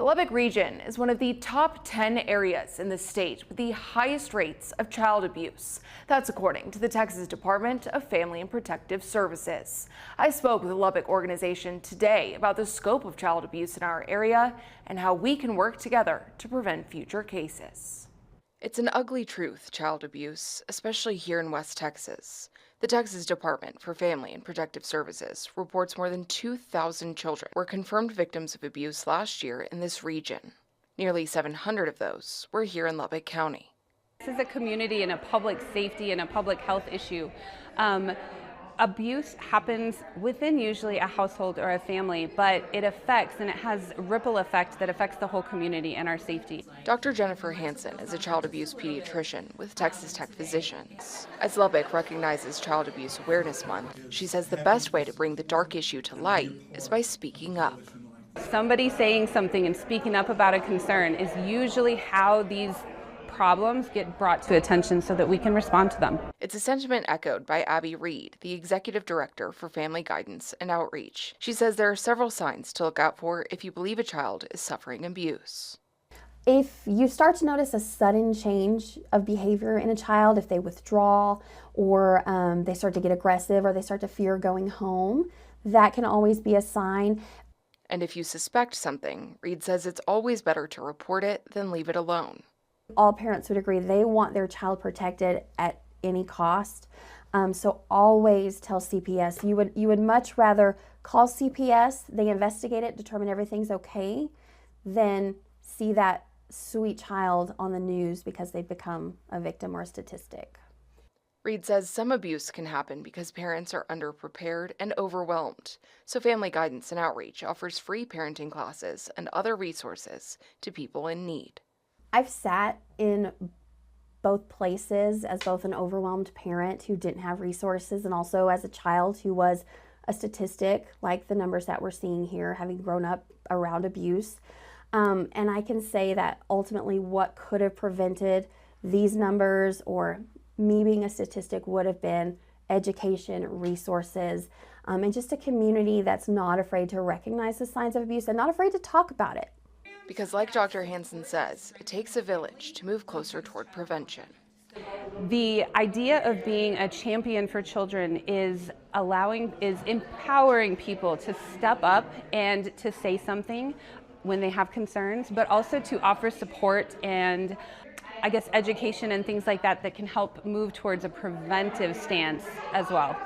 The Lubbock region is one of the top 10 areas in the state with the highest rates of child abuse. That's according to the Texas Department of Family and Protective Services. I spoke with the Lubbock organization today about the scope of child abuse in our area and how we can work together to prevent future cases. It's an ugly truth, child abuse, especially here in West Texas. The Texas Department for Family and Protective Services reports more than 2,000 children were confirmed victims of abuse last year in this region. Nearly 700 of those were here in Lubbock County. This is a community and a public safety and a public health issue. Abuse happens within usually a household or a family, but it affects and it has a ripple effect that affects the whole community and our safety. Dr. Jennifer Hansen is a child abuse pediatrician with Texas Tech Physicians. As Lubbock recognizes Child Abuse Awareness Month, she says the best way to bring the dark issue to light is by speaking up. Somebody saying something and speaking up about a concern is usually how these problems get brought to attention so that we can respond to them. It's a sentiment echoed by Abby Reed, the Executive Director for Family Guidance and Outreach. She says there are several signs to look out for if you believe a child is suffering abuse. If you start to notice a sudden change of behavior in a child, if they withdraw or they start to get aggressive or they start to fear going home, that can always be a sign. And if you suspect something, Reed says it's always better to report it than leave it alone. All parents would agree they want their child protected at any cost. So always tell CPS. You would much rather call CPS, they investigate it, determine everything's okay, than see that sweet child on the news because they've become a victim or a statistic. Reed says some abuse can happen because parents are underprepared and overwhelmed. So Family Guidance and Outreach offers free parenting classes and other resources to people in need. I've sat in both places as both an overwhelmed parent who didn't have resources and also as a child who was a statistic, like the numbers that we're seeing here, having grown up around abuse. And I can say that ultimately what could have prevented these numbers or me being a statistic would have been education, resources, and just a community that's not afraid to recognize the signs of abuse and not afraid to talk about it. Because like Dr. Hansen says, it takes a village to move closer toward prevention. The idea of being a champion for children is empowering people to step up and to say something when they have concerns, but also to offer support and education and things like that that can help move towards a preventive stance as well.